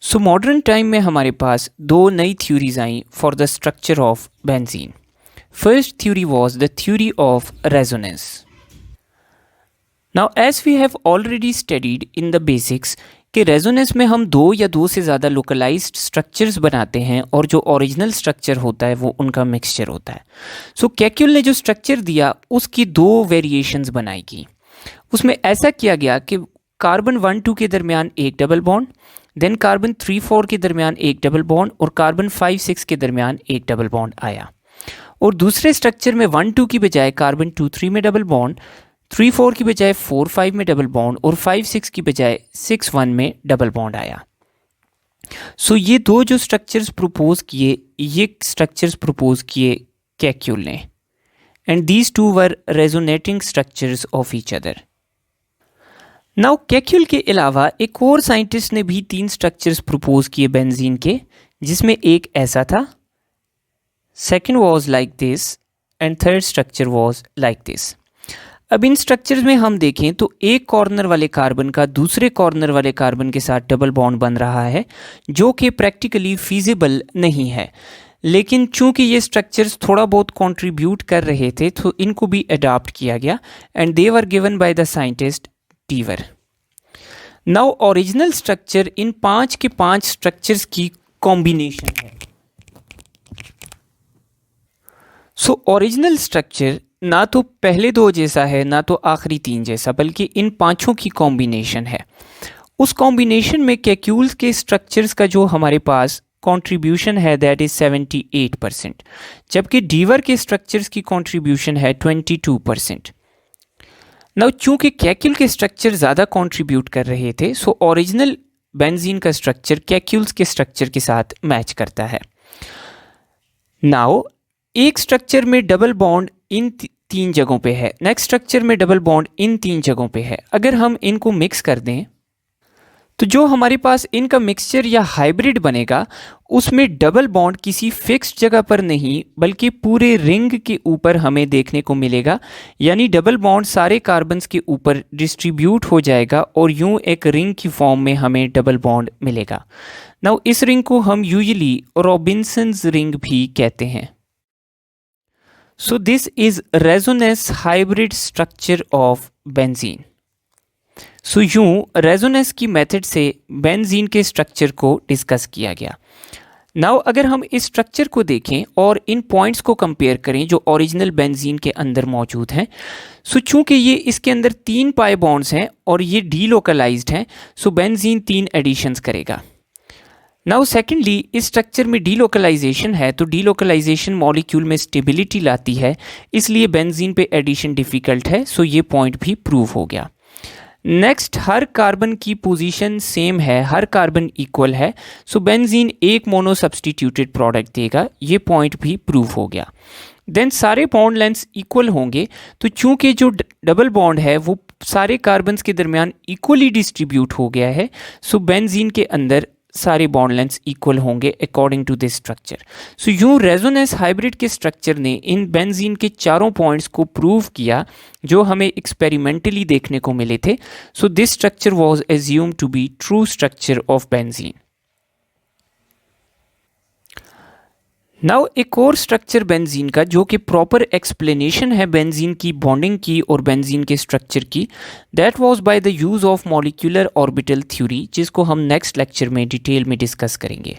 So modern time में हमारे पास दो नई थ्योरीज आई for the structure of benzene. First theory was the theory of resonance. Now as we have already studied in the basics कि resonance में हम दो या दो से ज़्यादा लोकलाइज्ड स्ट्रक्चर्स बनाते हैं और जो ओरिजिनल स्ट्रक्चर होता है वो उनका मिक्सचर होता है। सो केक्यूल ने जो स्ट्रक्चर दिया उसकी दो वेरिएशंस बनाई की। उसमें ऐसा किया गया कि कार्बन 1-2 के दरमियान एक डबल बॉन्ड, देन कार्बन 3-4 के दरमियान एक डबल बॉन्ड और कार्बन 5-6 के दरमियान एक डबल बॉन्ड आया। और दूसरे स्ट्रक्चर में 1-2 की बजाय कार्बन 2-3 में डबल बॉन्ड, 3-4 की बजाय 4-5 में डबल बॉन्ड और 5-6 की बजाय 6-1 में डबल बॉन्ड आया। सो ये दो जो स्ट्रक्चर्स प्रपोज किए, ये स्ट्रक्चर्स प्रपोज किए केक्यूल ने, and these two were resonating structures of each other. Now Kekule के अलावा एक और साइंटिस्ट ने भी 3 स्ट्रक्चर्स प्रपोज किए बेंजीन के, जिसमें एक ऐसा था, second was like this and third structure was like this. अब इन स्ट्रक्चर्स में हम देखें तो एक कॉर्नर वाले कार्बन का दूसरे कॉर्नर वाले कार्बन के साथ डबल बॉन्ड बन रहा है, जो कि प्रैक्टिकली फीजिबल नहीं है, लेकिन चूंकि ये स्ट्रक्चर्स थोड़ा बहुत कंट्रीब्यूट कर रहे थे तो इनको भी अडॉप्ट किया गया and they were given by the scientist टीवर। नाउ ओरिजिनल स्ट्रक्चर इन 5 के 5 स्ट्रक्चर्स की कॉम्बिनेशन है। सो ओरिजिनल स्ट्रक्चर ना तो पहले दो जैसा है ना तो आखिरी 3 जैसा, बल्कि इन पांचों की कॉम्बिनेशन है। उस कॉम्बिनेशन में केक्यूल्स के स्ट्रक्चर्स का जो हमारे पास कंट्रीब्यूशन है दैट इज 78%, जबकि डीवर के स्ट्रक्चर्स की कंट्रीब्यूशन है 22%। नाउ चूंकि केक्यूल के स्ट्रक्चर ज़्यादा कंट्रीब्यूट कर रहे थे, सो ओरिजिनल बेंजीन का स्ट्रक्चर केक्यूल्स के स्ट्रक्चर के साथ मैच करता है। नाउ एक स्ट्रक्चर में डबल बॉन्ड इन 3 जगहों पे है, नेक्स्ट स्ट्रक्चर में डबल बॉन्ड इन 3 जगहों पे है। अगर हम इनको मिक्स कर दें तो जो हमारे पास इनका मिक्सचर या हाइब्रिड बनेगा उसमें डबल बॉन्ड किसी फिक्स्ड जगह पर नहीं बल्कि पूरे रिंग के ऊपर हमें देखने को मिलेगा, यानी डबल बॉन्ड सारे कार्बन्स के ऊपर डिस्ट्रीब्यूट हो जाएगा और यूं एक रिंग की फॉर्म में हमें डबल बॉन्ड मिलेगा। नाउ इस रिंग को हम यूजुअली रॉबिन्सन्स रिंग भी कहते हैं। So this is resonance hybrid structure of benzene. So यूं रेजोनेंस की मेथड से बेंजीन के स्ट्रक्चर को डिस्कस किया गया। नाउ अगर हम इस स्ट्रक्चर को देखें और इन पॉइंट्स को कंपेयर करें जो ओरिजिनल बेंजीन के अंदर मौजूद हैं, सो चूंकि ये इसके अंदर 3 पाई बॉन्ड्स हैं और ये डीलोकलाइज्ड हैं, सो बेंजीन 3 एडिशंस करेगा। नाउ सेकेंडली इस स्ट्रक्चर में डीलोकलाइजेशन है, तो डीलोकलाइजेशन मॉलिक्यूल में स्टेबिलिटी लाती है, इसलिए बेंजीन पे एडिशन डिफ़िकल्ट है। सो ये पॉइंट भी प्रूव हो गया। नेक्स्ट, हर कार्बन की पोजीशन सेम है, हर कार्बन इक्वल है, सो बेंजीन एक मोनो सब्सटीट्यूटेड प्रोडक्ट देगा, ये पॉइंट भी प्रूव हो गया। देन सारे बॉन्ड लेंथ्स इक्वल होंगे, तो चूंकि जो डबल बॉन्ड है वो सारे कार्बन्स के दरमियान इक्वली डिस्ट्रीब्यूट हो गया है, सो बेंजीन के अंदर सारे बॉन्ड लेंथ्स इक्वल होंगे अकॉर्डिंग टू दिस स्ट्रक्चर। सो यूं रेजोनेंस हाइब्रिड के स्ट्रक्चर ने इन बेंजीन के चारों पॉइंट्स को प्रूव किया जो हमें एक्सपेरिमेंटली देखने को मिले थे। So this structure was assumed to be true structure of benzene. Now एक और स्ट्रक्चर बेंजीन का जो कि प्रॉपर एक्सप्लेनेशन है बेंजीन की बॉन्डिंग की और बेंजीन के स्ट्रक्चर की, that was by the use of molecular orbital theory, जिसको हम नेक्स्ट लेक्चर में डिटेल में डिस्कस करेंगे।